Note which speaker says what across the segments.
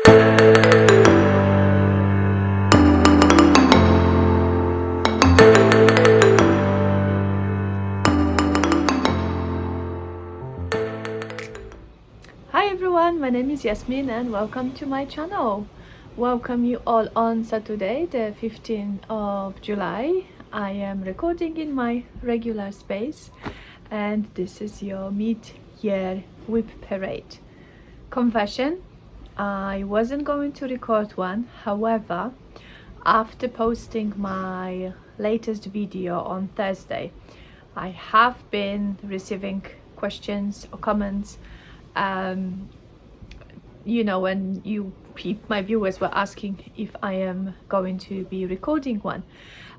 Speaker 1: Hi everyone, my name is Yasmin and welcome to my channel. Welcome you all on Saturday, the 15th of July. I am recording in my regular space and this is your mid-year WIP parade. Confession, I wasn't going to record one, however, after posting my latest video on Thursday, I have been receiving questions or comments. You know, when my viewers were asking if I am going to be recording one,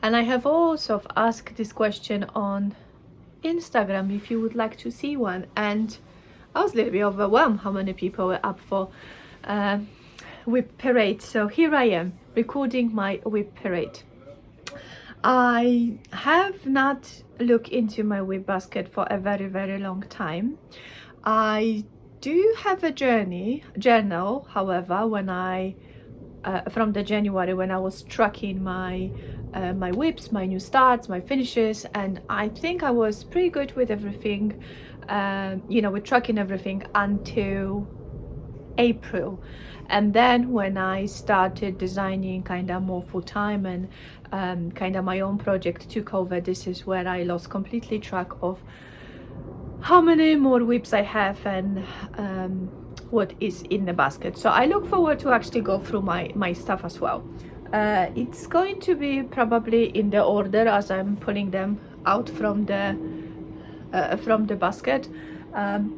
Speaker 1: and I have also asked this question on Instagram if you would like to see one, and I was a little bit overwhelmed how many people were up for WIP parade. So here I am recording my WIP parade. I have not looked into my WIP basket for a very long time. I do have a journal, however, when I from the January, when I was tracking my my WIPs, my new starts, my finishes, and I think I was pretty good with everything, you know, with tracking everything until April. And then when I started designing kind of more full-time and kind of my own project took over, this is where I lost completely track of how many more WIPs I have and what is in the basket. So I look forward to actually go through my stuff as well. It's going to be probably in the order as I'm pulling them out from the basket.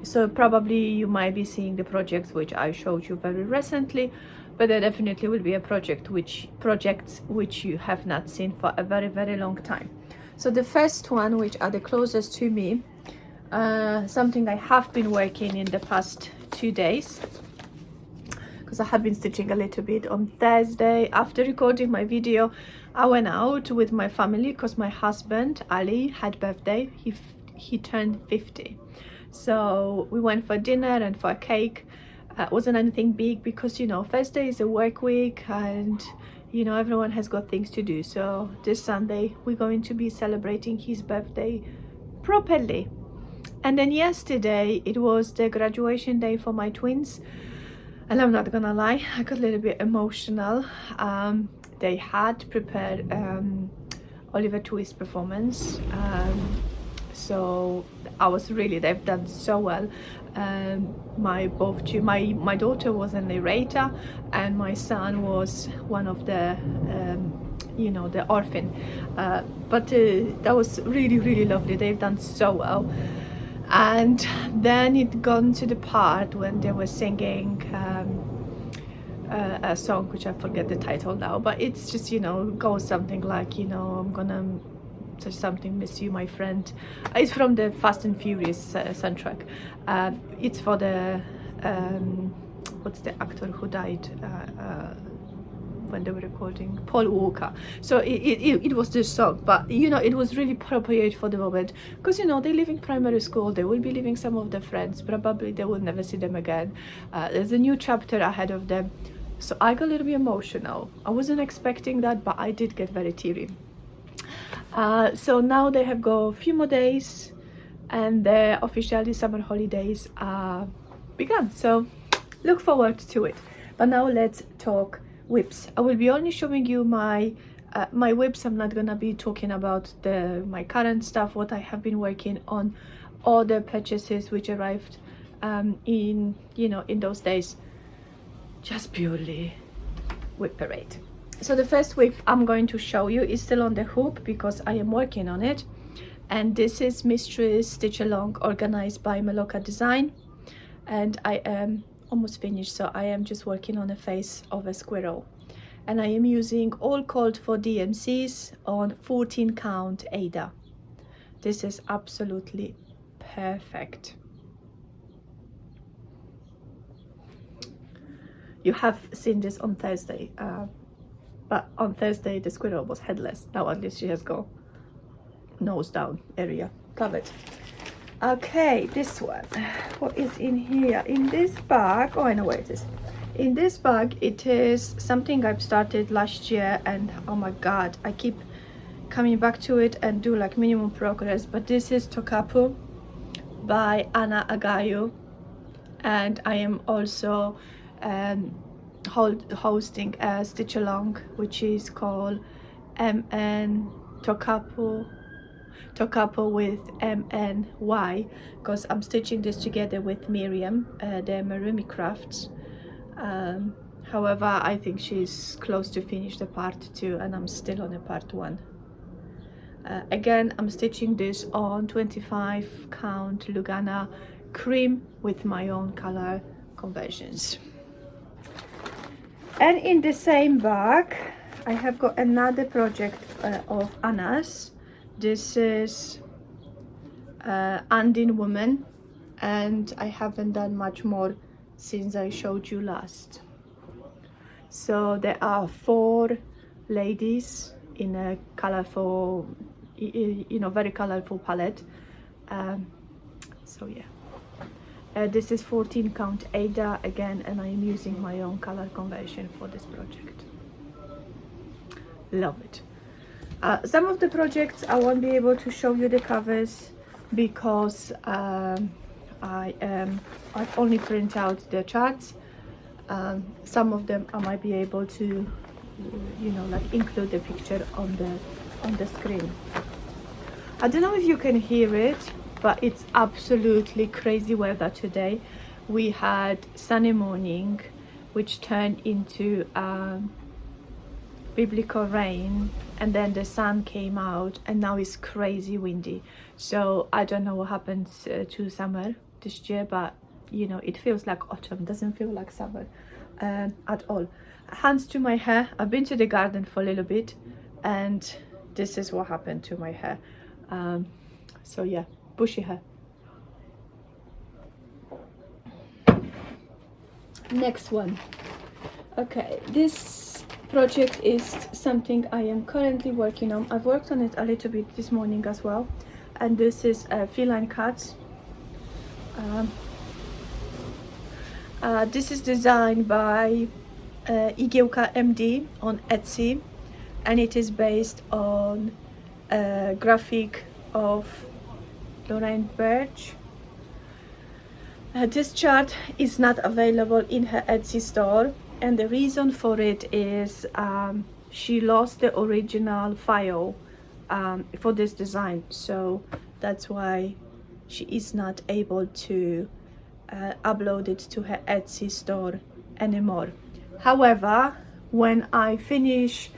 Speaker 1: So probably you might be seeing the projects which I showed you very recently, but there definitely will be a projects which you have not seen for a very long time. So the first one, which are the closest to me, something I have been working in the past 2 days, because I have been stitching a little bit. On Thursday, after recording my video, I went out with my family because my husband Ali had birthday. He turned 50, so we went for dinner and for a cake. Wasn't anything big because, you know, Thursday is a work week and, you know, everyone has got things to do. So this Sunday we're going to be celebrating his birthday properly. And then yesterday it was the graduation day for my twins, and I'm not gonna lie, I got a little bit emotional. They had prepared Oliver Twist performance, so I was really, they've done so well. My daughter was a narrator and my son was one of the you know, the orphan, but that was really lovely. They've done so well. And then it gone to the part when they were singing a song which I forget the title now, but it's just, you know, goes something like, you know, I'm gonna say something, miss you my friend. It's from the Fast and Furious soundtrack. It's for the what's the actor who died when they were recording, Paul Walker. So it was this song, but you know, it was really appropriate for the moment because, you know, they live in primary school, they will be leaving some of their friends, probably they will never see them again. There's a new chapter ahead of them, so I got a little bit emotional. I wasn't expecting that, but I did get very teary. So now they have got a few more days and the officially summer holidays are begun, so look forward to it. But now let's talk WIPs. I will be only showing you my my WIPs. I'm not gonna be talking about my current stuff, what I have been working on, all the purchases which arrived in, you know, in those days. Just purely WIP parade. So the first WIP I'm going to show you is still on the hook because I am working on it, and this is Mistress Stitch Along organized by Meloca Design, and I am almost finished. So I am just working on a face of a squirrel, and I am using all called for DMCs on 14 count Ada. This is absolutely perfect. You have seen this on Thursday, but on Thursday the squirrel was headless. Now at least she has got nose down area covered. Okay, this one, what is in here in this bag? Oh, I know where it is. In this bag, it is something I've started last year, and oh my god, I keep coming back to it and do like minimum progress. But this is Tokapu by Anna Agayo, and I am also hosting a stitch along which is called MN Tokapu with MNY, because I'm stitching this together with Miriam, the Maroomy Crafts. However, I think she's close to finish the part 2 and I'm still on the part 1. Again, I'm stitching this on 25 count Lugana cream with my own color conversions. And in the same bag I have got another project of Anna's. This is Andean woman, and I haven't done much more since I showed you last. So there are 4 ladies in a colorful, you know, very colorful palette. So yeah, this is 14 count Ada again, and I am using my own color conversion for this project. Love it. Some of the projects I won't be able to show you the covers because I've only print out the charts. Some of them I might be able to, you know, like include the picture on the screen. I don't know if you can hear it, but it's absolutely crazy weather today. We had sunny morning which turned into biblical rain, and then the sun came out, and now it's crazy windy. So I don't know what happens to summer this year, but you know, it feels like autumn, doesn't feel like summer at all. Hands to my hair. I've been to the garden for a little bit and this is what happened to my hair. So yeah, bushy hair. Next one. Okay, this project is something I am currently working on. I've worked on it a little bit this morning as well, and this is feline cats. This is designed by Igiełka MD on Etsy, and it is based on a graphic of Lorraine Birch. This chart is not available in her Etsy store, and the reason for it is she lost the original file for this design, so that's why she is not able to upload it to her Etsy store anymore. However, when I finish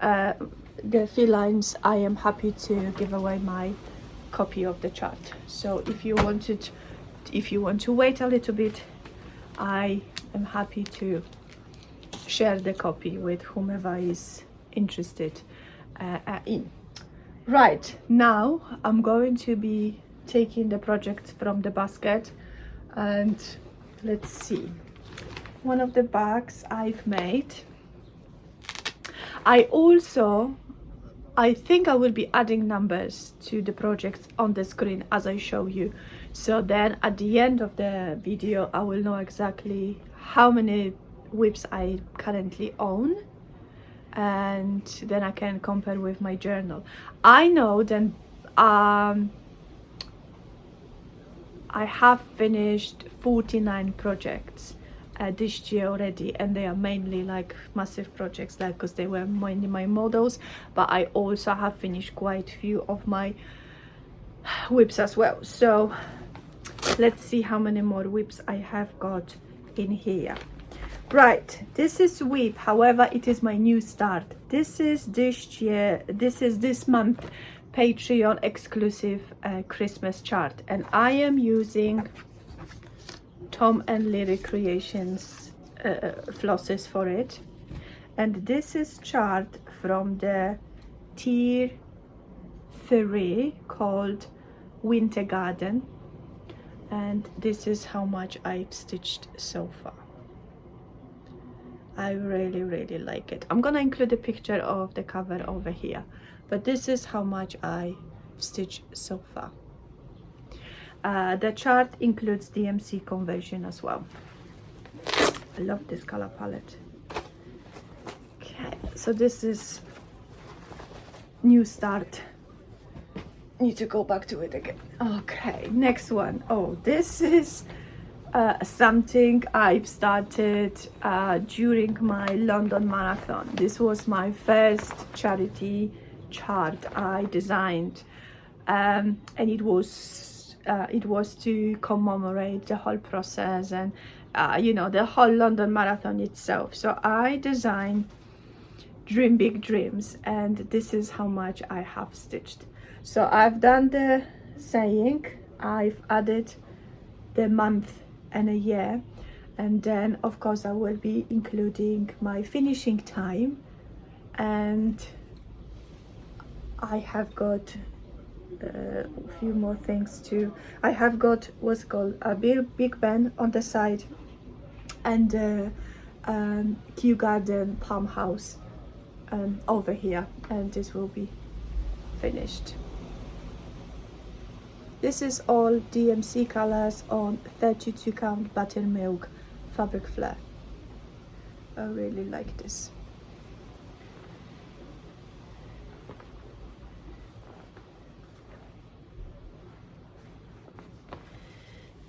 Speaker 1: the felines, I am happy to give away my copy of the chart. So if you want to wait a little bit, I am happy to share the copy with whomever is interested in. Right, now I'm going to be taking the project from the basket, and let's see. One of the bags I've made. I think I will be adding numbers to the projects on the screen as I show you. So then at the end of the video, I will know exactly how many WIPs I currently own, and then I can compare with my journal. I know then I have finished 49 projects this year already, and they are mainly like massive projects, like because they were mainly my models, but I also have finished quite a few of my WIPs as well. So let's see how many more WIPs I have got in here. Right, this is WIP, however it is my new start. This is this month Patreon exclusive Christmas chart, and I am using Tom and Lily Creations flosses for it, and this is chart from the tier 3 called Winter Garden, and this is how much I've stitched so far. I really like it. I'm gonna include a picture of the cover over here, but this is how much I stitched so far. The chart includes DMC conversion as well. I love this color palette. Okay, so this is new start. Need to go back to it again. Okay, next one. Oh, this is something I've started during my London marathon. This was my first charity chart I designed, and it was to commemorate the whole process and you know, the whole London marathon itself. So I designed Dream Big Dreams, and this is how much I have stitched. So I've done the saying, I've added the month and a year, and then of course I will be including my finishing time, and I have got a few more things too. I have got what's called a big band on the side, and Kew Garden Palm House over here, and this will be finished. This is all DMC colors on 32 count buttermilk fabric flare. I really like this.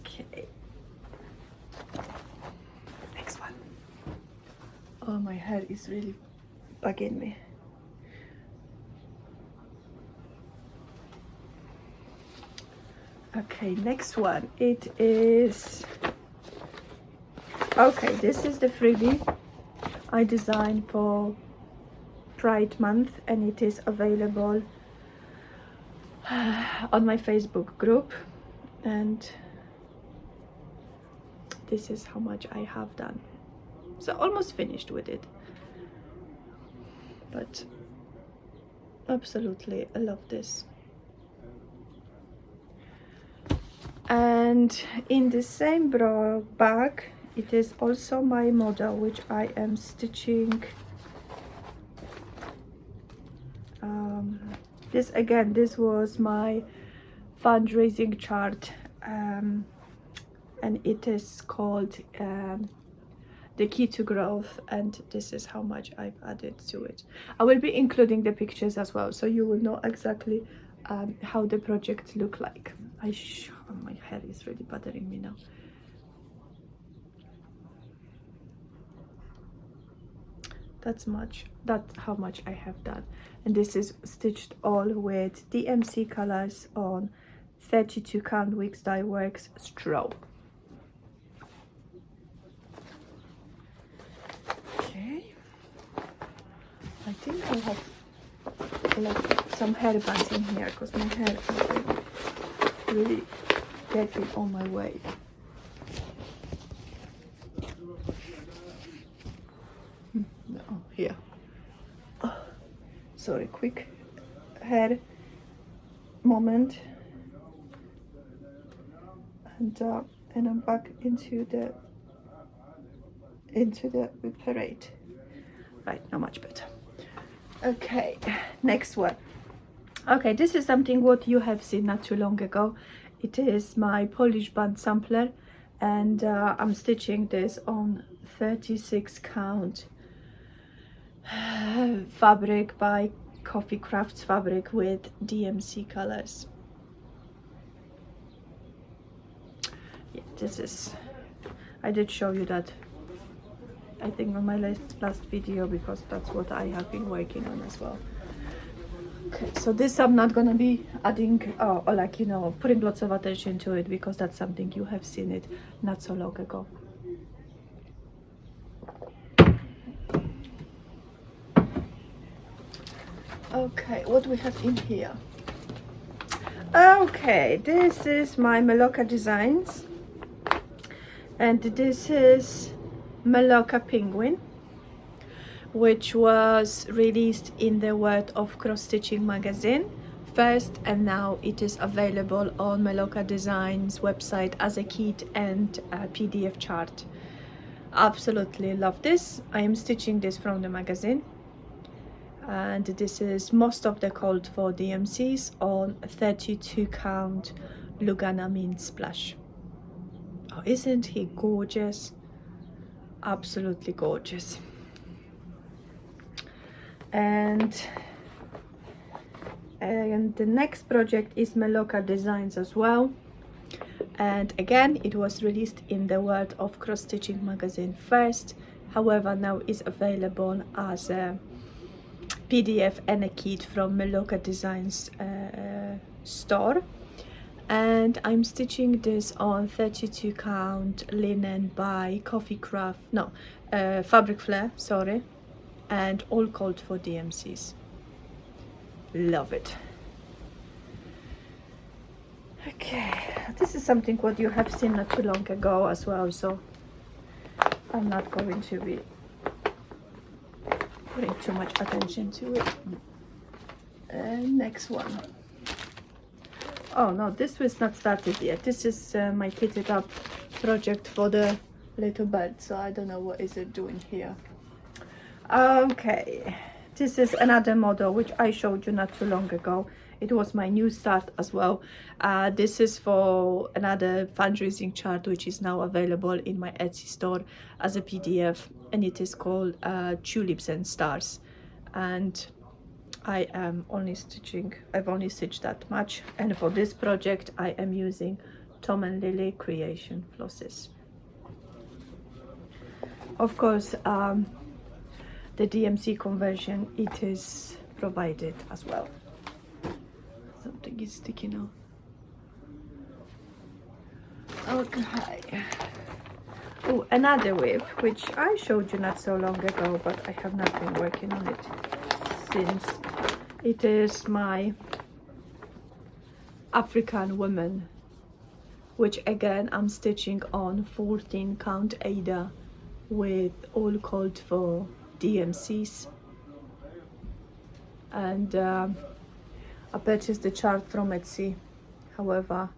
Speaker 1: Okay, next one. Oh, my hair is really bugging me. Okay, next one. It is, okay, this is the freebie I designed for Pride Month, and it is available on my Facebook group, and this is how much I have done. So almost finished with it, but absolutely I love this. And in the same bra bag, it is also my model, which I am stitching. This again, this was my fundraising chart, and it is called The Key to Growth, and this is how much I've added to it. I will be including the pictures as well, so you will know exactly how the project look like. Oh, my hair is really bothering me now. That's how much I have done, and this is stitched all with DMC colors on 32 count Wicks Dye Works straw. Okay, I think I have like some hair bands in here because my hair is like really getting on my way. No, here. Oh, sorry, quick hair moment, and I'm back into the parade. Right, now much better. Okay, next one. Okay, this is something what you have seen not too long ago. It is my Polish band sampler, and I'm stitching this on 36 count fabric by Coffee Crafts fabric with DMC colors. Yeah, this is, I did show you that I think on my last video, because that's what I have been working on as well. Okay, so this I'm not gonna be adding or like, you know, putting lots of attention to it, because that's something you have seen it not so long ago. Okay, what we have in here? Okay, this is my Meloca designs, and this is Meloca Penguin, which was released in the World of Cross Stitching magazine first, and now it is available on Meloca Designs website as a kit and a PDF chart. Absolutely love this. I am stitching this from the magazine, and this is most of the called for DMCs on 32 count Lugana Mint Splash. Oh, isn't he gorgeous? Absolutely gorgeous. And the next project is Meloca Designs as well, and again it was released in the World of Cross Stitching magazine first, however now is available as a PDF and a kit from Meloca Designs store. And I'm stitching this on 32 count linen by Fabric Flair, sorry, and all called for DMCs. Love it. Okay, this is something what you have seen not too long ago as well, so I'm not going to be putting too much attention to it. Next one. Oh no, this was not started yet. This is my kitted up project for the little bird, so I don't know what is it doing here. Okay, this is another model which I showed you not too long ago. It was my new start as well. This is for another fundraising chart which is now available in my Etsy store as a PDF, and it is called Tulips and Stars. And I've only stitched that much, and for this project I am using Tom and Lily Creation flosses. Of course, the DMC conversion, it is provided as well. Something is sticking out. Okay. Oh, another WIP which I showed you not so long ago, but I have not been working on it since. It is my African woman, which again I'm stitching on 14 count Ada with all called for DMCs. And I purchased the chart from Etsy, however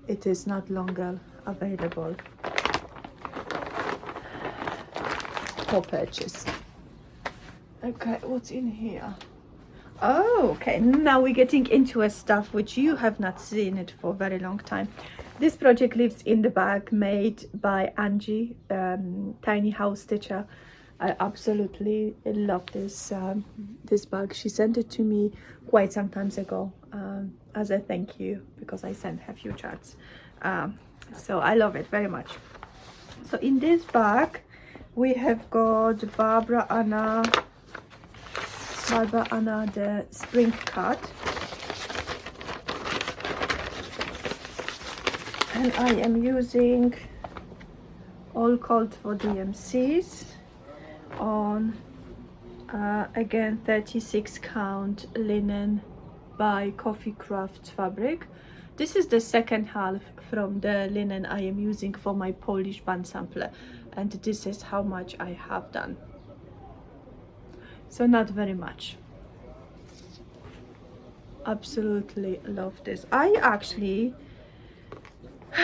Speaker 1: it is not longer available for purchase. Okay, what's in here? Oh, okay, now we're getting into a stuff which you have not seen it for a very long time. This project lives in the bag made by Angie, Tiny House Stitcher. I absolutely love this this bag. She sent it to me quite some time ago as a thank you, because I sent her few charts. So I love it very much. So in this bag we have got Barbara Anna the spring cut, and I am using all called for DMCs on again 36 count linen by Coffee Craft fabric. This is the second half from the linen I am using for my Polish band sampler, and this is how much I have done. So not very much. Absolutely love this. I actually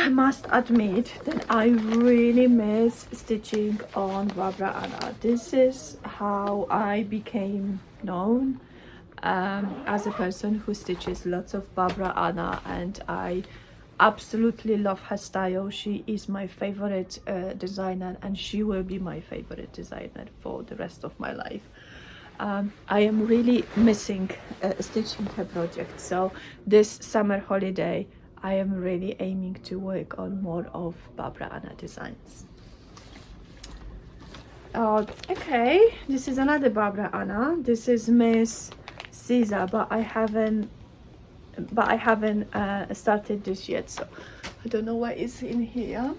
Speaker 1: must admit that I really miss stitching on Barbara Anna. This is how I became known as a person who stitches lots of Barbara Anna, and I absolutely love her style. She is my favorite designer, and she will be my favorite designer for the rest of my life. I am really missing stitching her project, so this summer holiday I am really aiming to work on more of Barbara Anna designs. Okay, this is another Barbara Anna. This is Miss Caesar, but I haven't started this yet, so I don't know what is in here.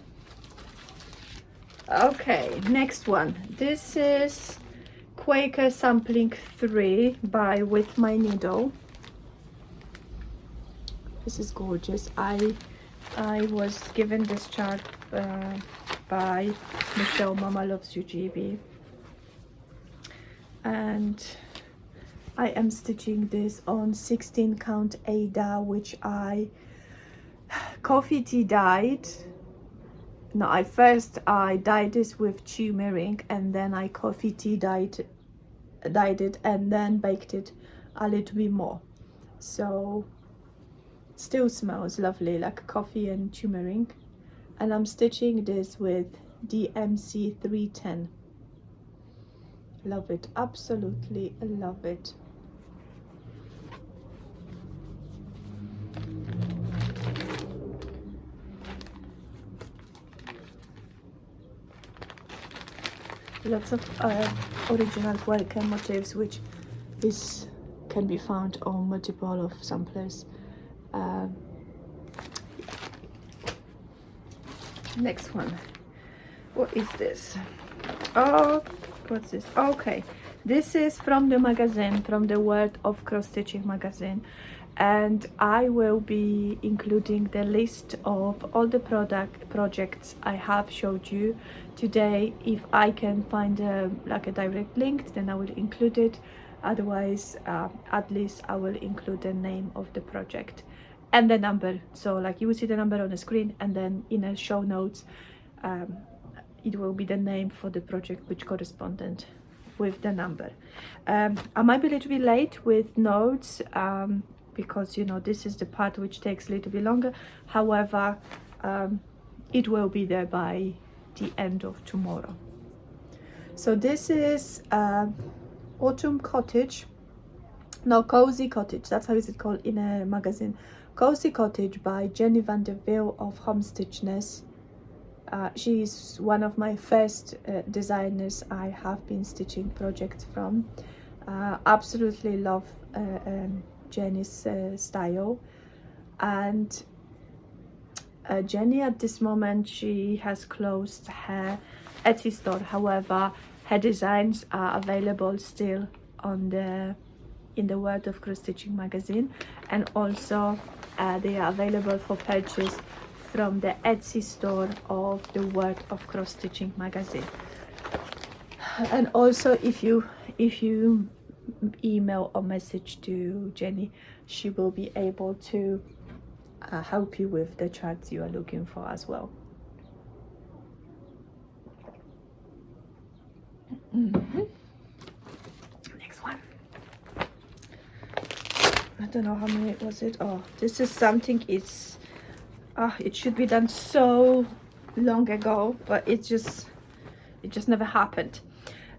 Speaker 1: Okay, next one. This is Quaker sampling 3 by With My Needle. This is gorgeous. I was given this chart by Michelle Mama Loves You GB, and I am stitching this on 16 count Ada, which I coffee tea dyed. No, I dyed this with turmeric, and then I coffee tea dyed it, and then baked it a little bit more. So still smells lovely like coffee and turmeric. And I'm stitching this with DMC 310. Love it, absolutely love it. Lots of original Quaker motifs, which can be found on multiple of samplers. Next one, what is this? Oh, what's this? Okay, this is from the magazine, from the World of Cross Stitching magazine, and I will be including the list of all the projects I have showed you today. If I can find like a direct link, then I will include it. Otherwise, at least I will include the name of the project and the number. So like you will see the number on the screen, and then in a show notes it will be the name for the project which correspondent with the number. I might be a little bit late with notes because you know this is the part which takes a little bit longer. However, it will be there by the end of tomorrow. So this is Autumn Cottage, no, Cozy Cottage, that's how is it called in a magazine. Cozy Cottage by Jenny van der Veel of Homestitchness. She's one of my first designers I have been stitching projects from. Absolutely love Jenny's style, and Jenny at this moment she has closed her Etsy store. However, her designs are available still on in the World of Cross Stitching magazine, and also they are available for purchase from the Etsy store of the World of Cross Stitching magazine. And also if you email or message to Jenny, she will be able to help you with the charts you are looking for as well. Next one. I don't know how many was it. Oh, this is something, it's it should be done so long ago, but it just never happened.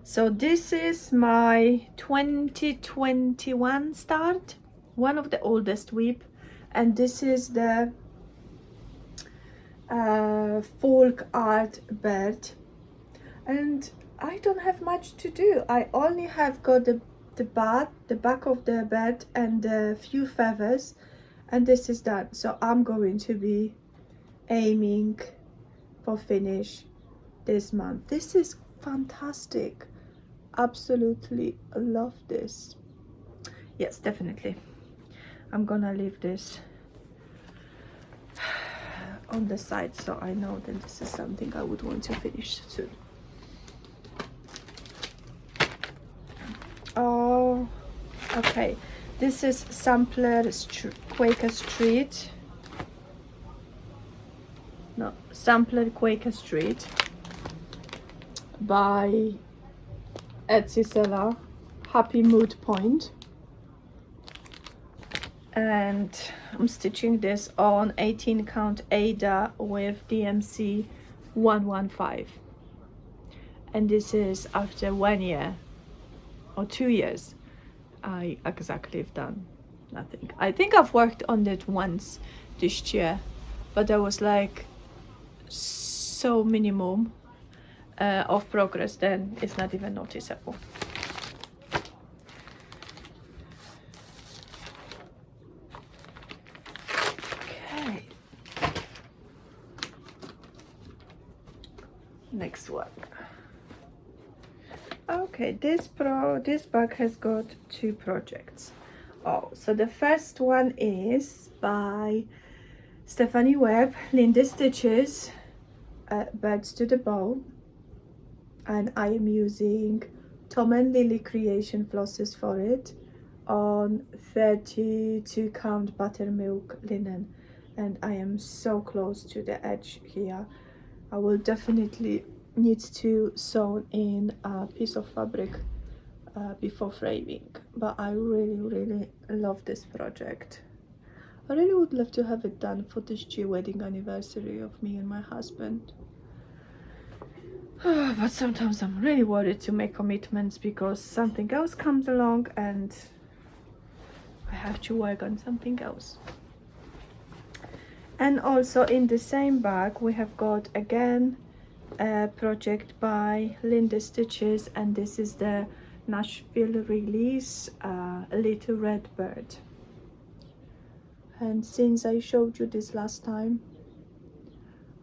Speaker 1: So this is my 2021 start, one of the oldest WIP, and this is the folk art bird, and I don't have much to do. I only have got the back of the bird and a few feathers, and this is done. So I'm going to be aiming for finish this month. This is fantastic, absolutely love this. Yes, definitely I'm gonna leave this on the side, so I know that this is something I would want to finish soon. Oh, okay, this is sampler Quaker Street. No, sampler Quaker Street by Etsy seller Happy Mood Point, and I'm stitching this on 18 count Ada with DMC 115, and this is after 1 year or 2 years I exactly have done nothing. I think I've worked on it once this year, but there was like so minimum of progress, then it's not even noticeable. Okay, next one. Okay, this bag has got 2 projects. Oh, so the first one is by Stephanie Webb, Lindy Stitches, Birds to the Bow, and I am using Tom and Lily Creation flosses for it on 32 count buttermilk linen, and I am so close to the edge here. I will definitely need to sew in a piece of fabric before framing, but I really love this project. I really would love to have it done for this year wedding anniversary of me and my husband. But sometimes I'm really worried to make commitments because something else comes along and I have to work on something else. And also in the same bag we have got again a project by Lindy Stitches, and this is the Nashville release, Little Red Bird. And since I showed you this last time,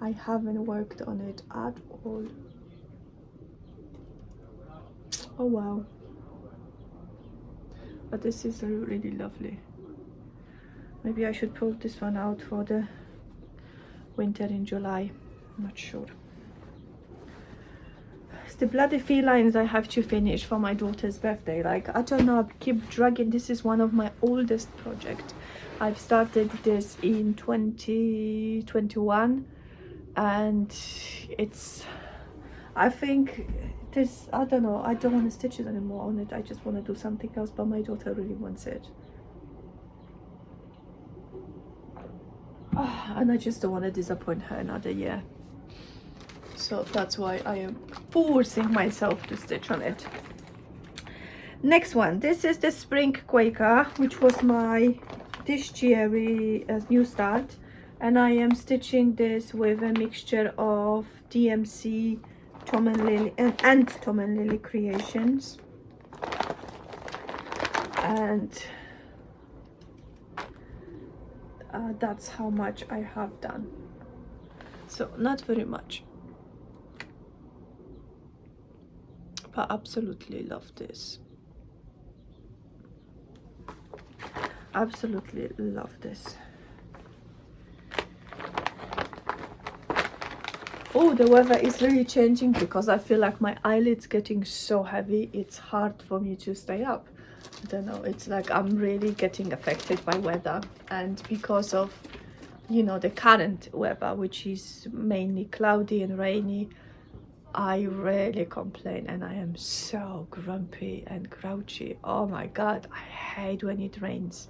Speaker 1: I haven't worked on it at all. Oh wow, but this is really lovely. Maybe I should pull this one out for the winter in July, I'm not sure. It's the bloody felines I have to finish for my daughter's birthday. Like, I don't know, I keep dragging. This is one of my oldest projects. I've started this in 2021 and it's, I think this, I don't know, I don't want to stitch it anymore on it. I just want to do something else, but my daughter really wants it. And I just don't want to disappoint her another year. So that's why I am forcing myself to stitch on it. Next one, this is the Spring Quaker, which was my this year new start, and I am stitching this with a mixture of DMC, Tom and Lily and Tom and Lily creations, and that's how much I have done. So not very much, but absolutely love this. Absolutely love this. Oh, the weather is really changing because I feel like my eyelids getting so heavy. It's hard for me to stay up. I don't know, it's like I'm really getting affected by weather, and because of, you know, the current weather, which is mainly cloudy and rainy, I really complain and I am so grumpy and grouchy. Oh my god, I hate when it rains.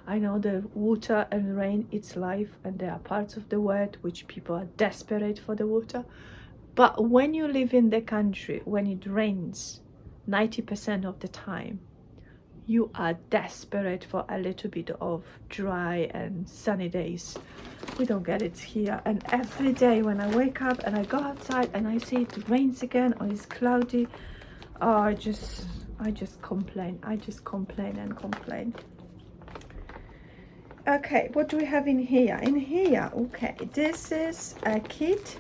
Speaker 1: I know the water and rain, it's life, and there are parts of the world which people are desperate for the water, but when you live in the country, when it rains 90% of the time, you are desperate for a little bit of dry and sunny days. We don't get it here, and every day when I wake up and I go outside and I see it rains again or it's cloudy, oh, I just complain. I just complain and complain. Okay, what do we have in here? In here, okay, this is a kit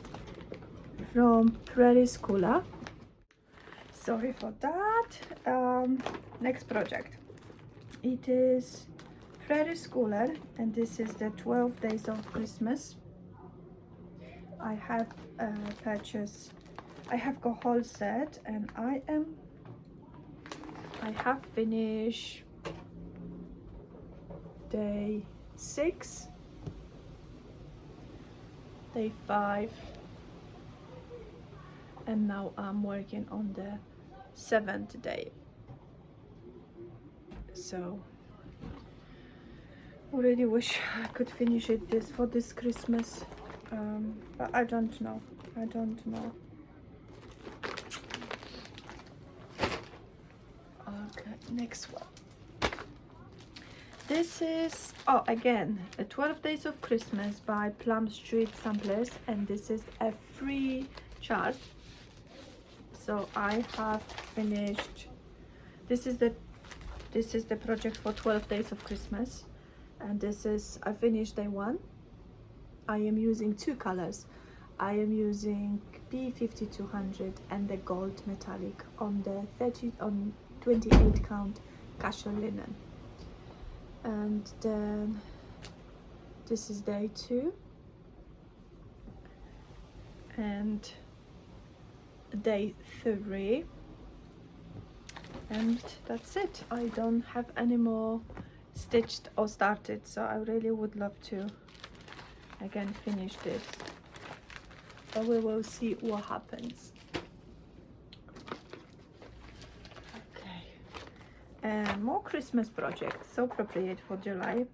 Speaker 1: from Prairie Schooler. Sorry for that. Next project. It is Prairie Schooler, and this is the 12 Days of Christmas. I have purchased, I have got whole set, and I have finished day 6, day 5, and now I'm working on the 7th day. So I really wish I could finish it for this Christmas, but I don't know. Okay, next one. This is, oh, again, 12 Days of Christmas by Plum Street Samplers, and this is a free chart. So I have finished, this is the project for 12 Days of Christmas, and this is, I finished day 1. I am using 2 colors. I am using P5200 and the gold metallic on the 28 count casual linen. And then this is day 2 and day 3, and that's it. I don't have any more stitched or started, so I really would love to again finish this, but we will see what happens. Okay, and more Christmas projects, so appropriate for July.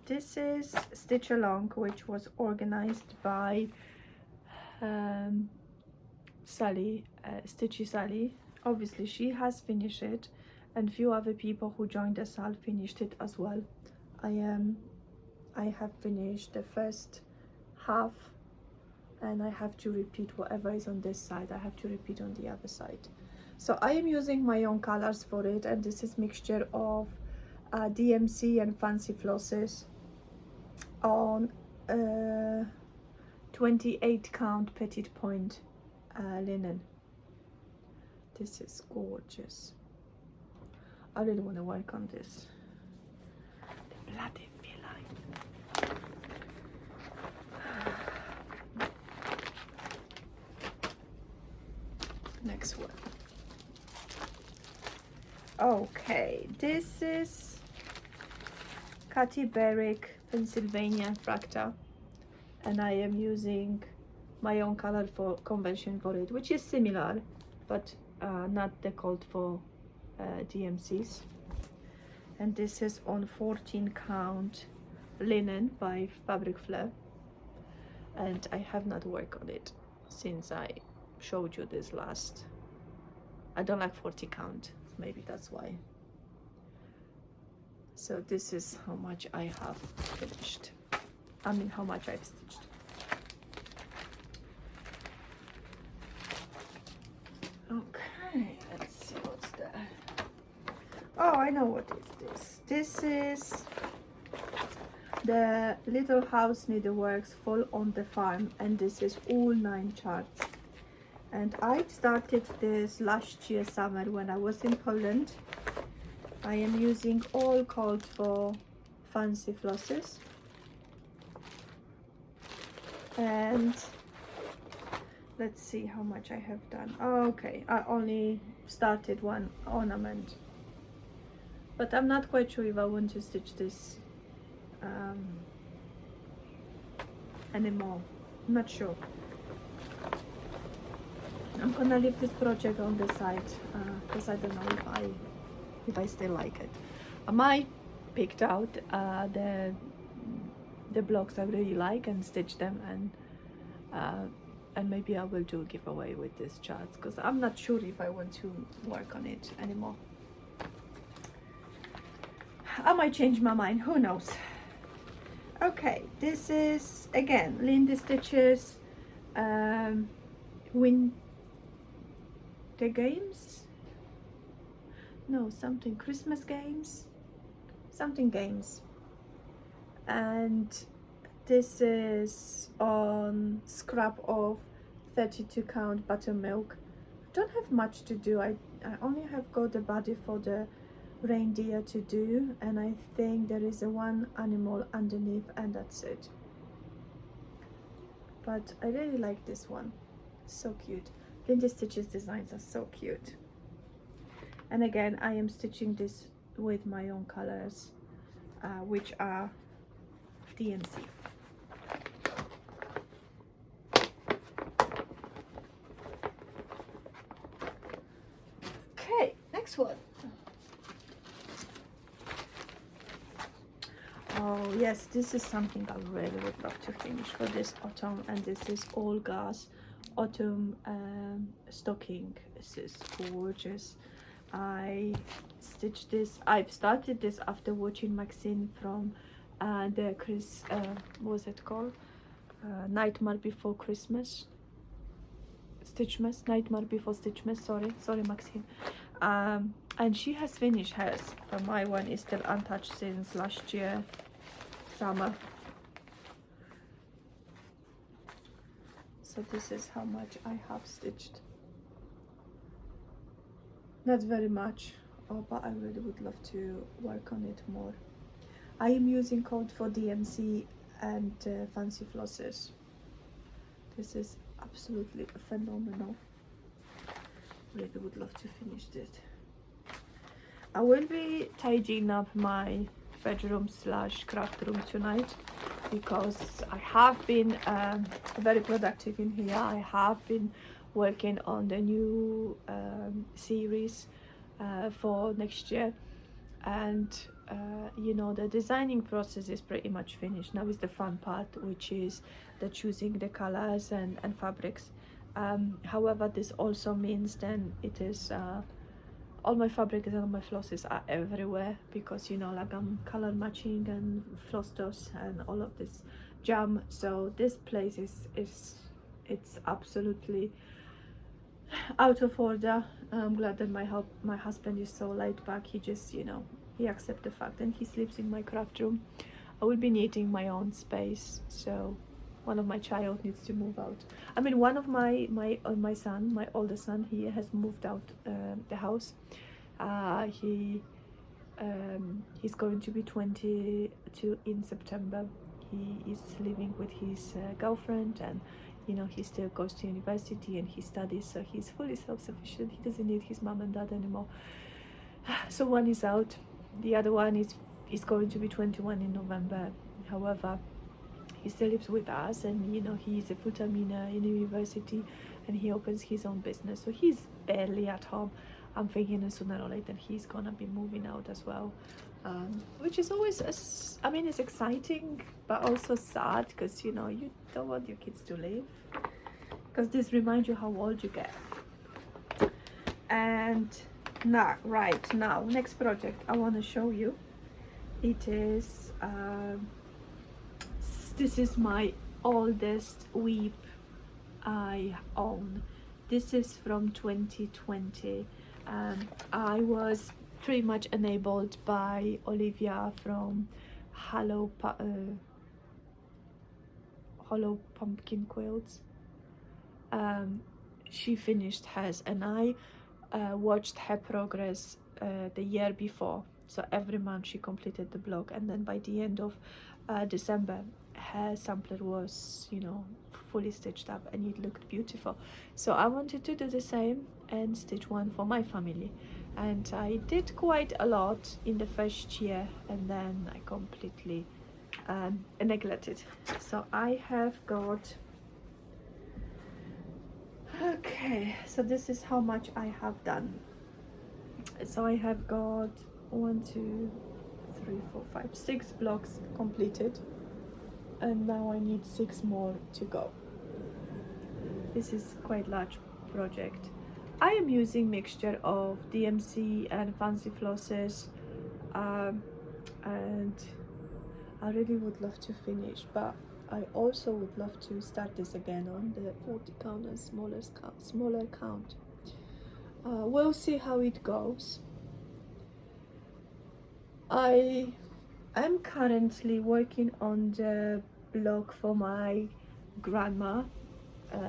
Speaker 1: This is Stitch Along, which was organized by Sally, Stitchy Sally. Obviously she has finished it, and few other people who joined us all finished it as well. I have finished the first half, and I have to repeat whatever is on this side, I have to repeat on the other side. So I am using my own colors for it, and this is mixture of DMC and fancy flosses on 28 count petite point linen. This is gorgeous. I really want to work on this. The bloody feline. Next one. Okay, this is Berrick, Pennsylvanian Fraktur, and I am using my own color for convention for it, which is similar, but not the code for DMCs. And this is on 14 count linen by Fabric Flair, and I have not worked on it since I showed you this last. I don't like 40 count, maybe that's why. So this is how much I have finished. I mean how much I've stitched. Okay, let's see what's there. Oh, I know what is this. This is the Little House Needleworks Fall on the Farm, and this is all 9 charts. And I started this last year summer when I was in Poland. I am using all called for fancy flosses, and let's see how much I have done. Oh, okay, I only started one ornament, but I'm not quite sure if I want to stitch this anymore. I'm not sure. I'm gonna leave this project on the side because I don't know if I still like it. I might picked out the blocks I really like and stitch them, and maybe I will do a giveaway with these charts because I'm not sure if I want to work on it anymore. I might change my mind, who knows. Okay, this is again Lindy stitches, Winter Games, no, something Christmas games, something games, and this is on scrap of 32 count buttermilk. I don't have much to do. I only have got the body for the reindeer to do, and I think there is a one animal underneath, and that's it. But I really like this one, so cute. Lindy Stitches designs are so cute. And again, I am stitching this with my own colors, which are DMC. Okay, next one. Oh yes, this is something I really would love to finish for this autumn, and this is Olga's autumn stocking. This is gorgeous. I stitched this, I've started this after watching Maxine from the what was it called? Nightmare Before Christmas. Stitchmas, Nightmare Before Stitchmas, sorry Maxine. And she has finished hers, but my one is still untouched since last year summer. So this is how much I have stitched. Not very much, but I really would love to work on it more. I am using code for DMC and fancy flosses. This is absolutely phenomenal. Really would love to finish this. I will be tidying up my bedroom / craft room tonight because I have been very productive in here. I have been working on the new series for next year, and you know, the designing process is pretty much finished. Now is the fun part, which is the choosing the colors and fabrics. However, this also means then it is all my fabric and all my flosses are everywhere, because you know, like I'm color matching and Flosstubes and all of this jam. So this place is it's absolutely out of order. I'm glad that my husband is so laid back. He just, you know, he accepts the fact, and he sleeps in my craft room. I will be needing my own space, so one of my child needs to move out. I mean, one of my son, my oldest son, he has moved out the house. He's going to be 22 in September. He is living with his girlfriend, and you know, he still goes to university and he studies, so he's fully self-sufficient. He doesn't need his mom and dad anymore. So one is out, the other one is going to be 21 in November. However, he still lives with us, and you know, he's a full-time in university, and he opens his own business, so he's barely at home. I'm thinking sooner or later he's gonna be moving out as well, which is always I mean, it's exciting but also sad, because you know, you don't want your kids to leave, because this reminds you how old you get. And now, right now, next project I want to show you, it is this is my oldest WIP I own. This is from 2020. I was pretty much enabled by Olivia from Hollow Pumpkin Quilts. She finished hers, and I watched her progress the year before. So every month she completed the block, and then by the end of December, her sampler was, you know, fully stitched up, and it looked beautiful. So I wanted to do the same and stitch one for my family, and I did quite a lot in the first year, and then I completely neglected. So I have got, okay, so this is how much I have done. So I have got 1, 2, 3, 4, 5, 6 blocks completed, and now I need 6 more to go. This is quite large project. I am using mixture of DMC and fancy flosses, and I really would love to finish, but I also would love to start this again on the 40 count and smaller count. We'll see how it goes. I am currently working on the blog for my grandma,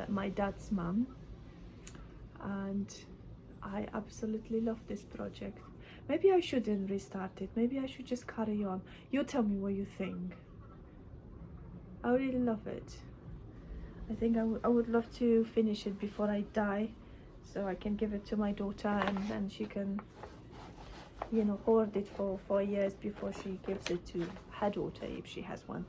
Speaker 1: my dad's mom, and I absolutely love this project. Maybe I shouldn't restart it, maybe I should just carry on. You tell me what you think. I really love it. I think I would love to finish it before I die, so I can give it to my daughter, and then she can, you know, hoard it for 4 years before she gives it to her daughter, if she has one.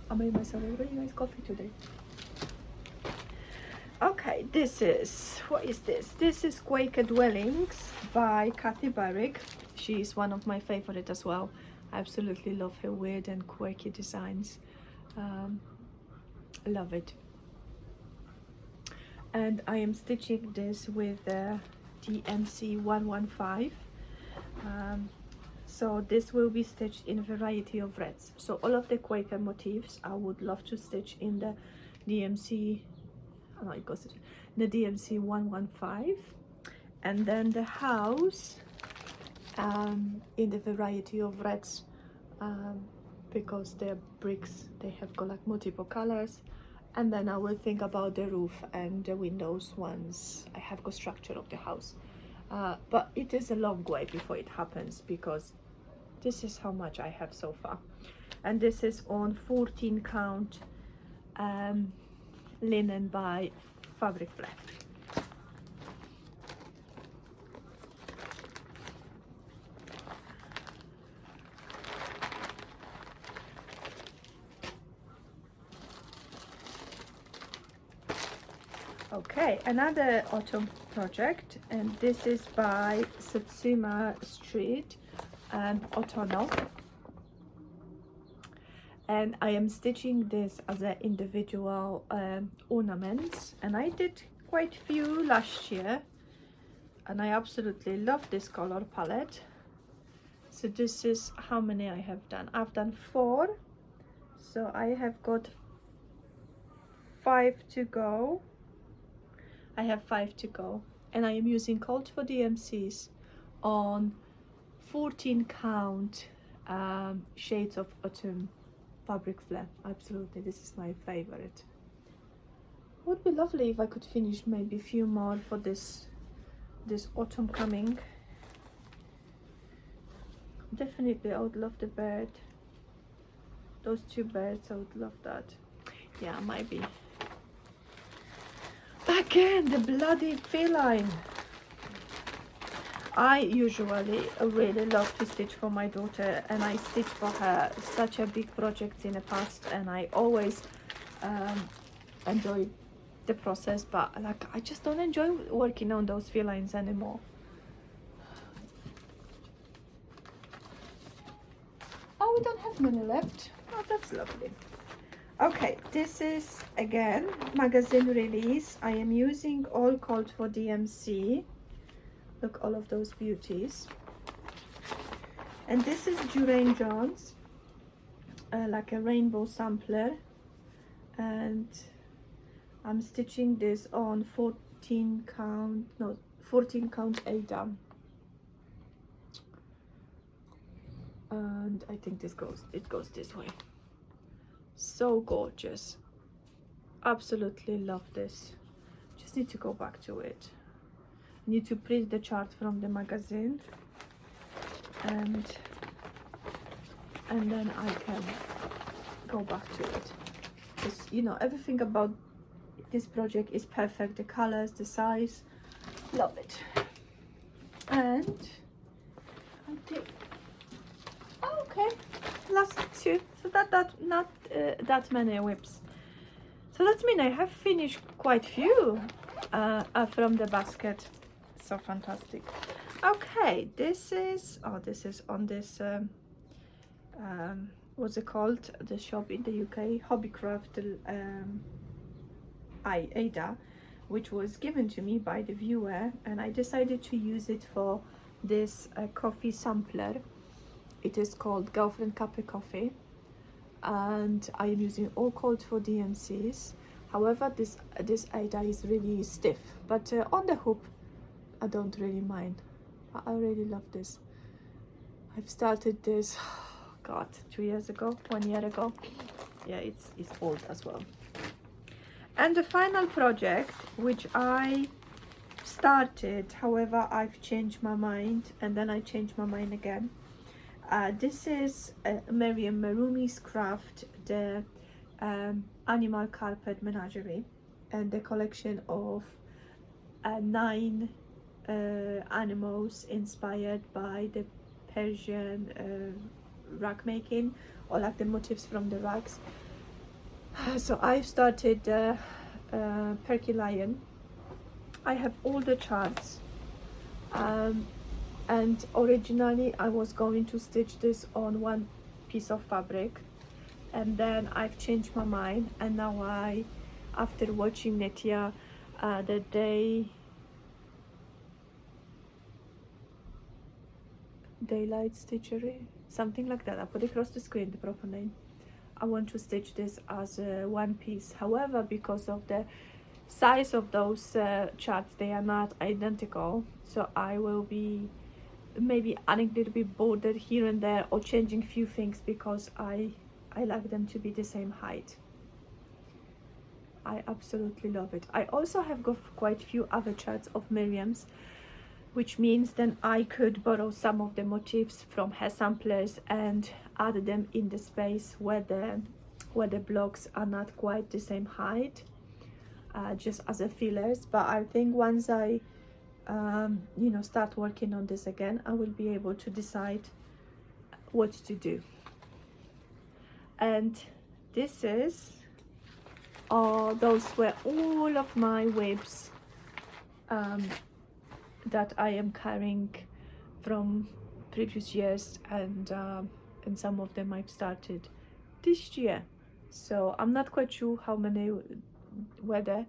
Speaker 1: I made myself a really nice coffee today. Okay, this is, what is this? This is Quaker Dwellings by Berrick. She is one of my favorite as well. I absolutely love her weird and quirky designs. Love it. And I am stitching this with the DMC 115. So this will be stitched in a variety of reds. So all of the Quaker motifs I would love to stitch in the DMC, oh, it goes the DMC 115, and then the house in the variety of reds, because they're bricks, they have got like multiple colors. And then I will think about the roof and the windows once I have got structure of the house. But it is a long way before it happens, because this is how much I have so far. And this is on 14 count linen by Fabric Flair. Okay, another autumn project, and this is by Satsuma Street. Otono, and I am stitching this as an individual ornaments, and I did quite few last year, and I absolutely love this color palette. So this is how many I have done. I've done 4, so I have got 5 to go. I have 5 to go, and I am using Cold for DMCs on 14 count shades of autumn fabric Flair. Absolutely, this is my favorite. Would be lovely if I could finish maybe a few more for this autumn coming. Definitely, I would love the bird. Those 2 birds, I would love that. Yeah, maybe. Again, the bloody feline. I usually really love to stitch for my daughter, and I stitched for her such a big project in the past, and I always enjoy the process, but like I just don't enjoy working on those felines anymore. Oh, we don't have many left. Oh, that's lovely. Okay, this is again magazine release. I am using all Cold for DMC. Look, all of those beauties. And this is Jurain Jones, like a rainbow sampler, and I'm stitching this on 14 count Ada, and I think it goes this way. So gorgeous, absolutely love this. Just need to go back to it. Need to print the chart from the magazine, and then I can go back to it, because you know everything about this project is perfect. The colors, the size, love it. And I think, oh, okay, last 2, so that not that many WIPs. So that means I have finished quite few from the basket. So fantastic. Okay, this is on this what's it called, the shop in the UK, Hobbycraft Ada, which was given to me by the viewer, and I decided to use it for this coffee sampler. It is called Girlfriend Cup of Coffee, and I am using all Cold for DMCs. However, this Ada is really stiff, but on the hoop I don't really mind. I really love this. I've started this, God, 2 years ago, 1 year ago. Yeah, it's old as well. And the final project, which I started, however, I've changed my mind, and then I changed my mind again. This is Maroomy's craft, the animal carpet menagerie, and the collection of 9 animals inspired by the Persian rag making, or like the motifs from the rags. So I've started Perky Lion. I have all the charts, and originally I was going to stitch this on 1 piece of fabric, and then I've changed my mind, and now after watching Nettia the Daylight Stitchery, something like that, I put across the screen the proper name. I want to stitch this as a 1 piece. However, because of the size of those charts, they are not identical, so I will be maybe adding a little bit border here and there, or changing few things, because I like them to be the same height. I absolutely love it. I also have got quite few other charts of Miriam's, which means then I could borrow some of the motifs from her samplers and add them in the space where the blocks are not quite the same height, just as a fillers. But I think once I start working on this again, I will be able to decide what to do. And this is those were all of my WIPs that I am carrying from previous years, and some of them I've started this year. So I'm not quite sure how many were there.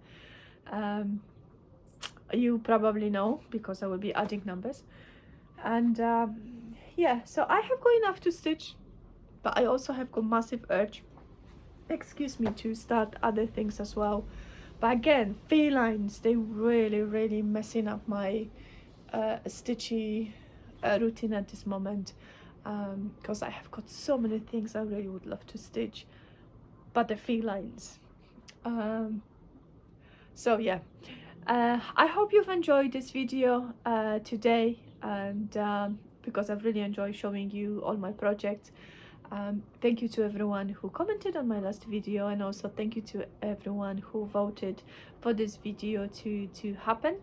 Speaker 1: You probably know because I will be adding numbers. And yeah, so I have got enough to stitch, but I also have got massive urge, excuse me, to start other things as well. But again, felines, they really messing up my stitchy routine at this moment, because I have got so many things I really would love to stitch, but the felines. So yeah, I hope you've enjoyed this video today, and because I've really enjoyed showing you all my projects. Thank you to everyone who commented on my last video, and also thank you to everyone who voted for this video to happen.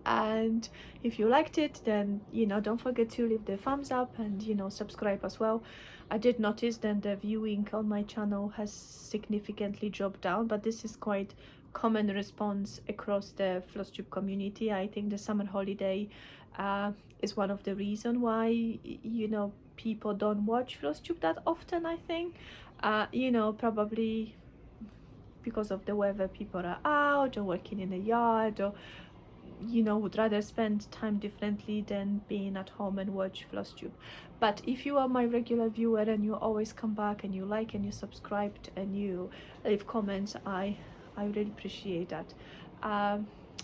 Speaker 1: And if you liked it, then don't forget to leave the thumbs up and subscribe as well. I did notice that the viewing on my channel has significantly dropped down, but this is quite common response across the Flosstube community. I think the summer holiday is one of the reason why people don't watch Flosstube that often. I think probably because of the weather, people are out or working in the yard, or would rather spend time differently than being at home and watch Flosstube. But if you are my regular viewer and you always come back and you like and you subscribed and you leave comments, I really appreciate that.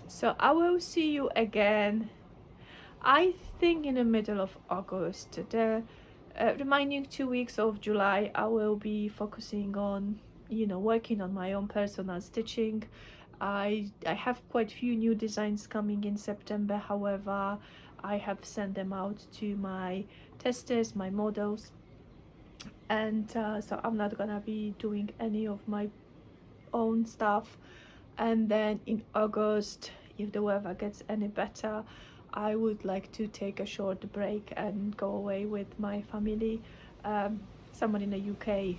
Speaker 1: So I will see you again, I think, in the middle of August. The remaining 2 weeks of July I will be focusing on working on my own personal stitching. I have quite a few new designs coming in September. However, I have sent them out to my testers, my models, and so I'm not gonna be doing any of my own stuff. And then in August, if the weather gets any better, I would like to take a short break and go away with my family, somewhere in the UK,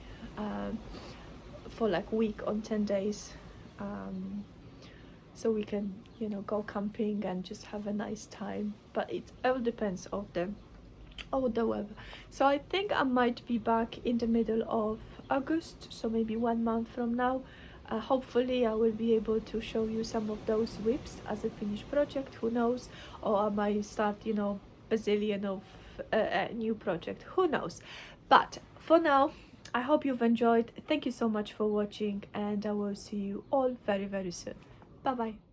Speaker 1: for like a week on 10 days, so we can go camping and just have a nice time. But it all depends of the weather. So I think I might be back in the middle of August, so maybe 1 month from now. Hopefully I will be able to show you some of those WIPs as a finished project, who knows, or I might start bazillion of a new project, who knows. But for now, I hope you've enjoyed. Thank you so much for watching, and I will see you all very soon. Bye bye.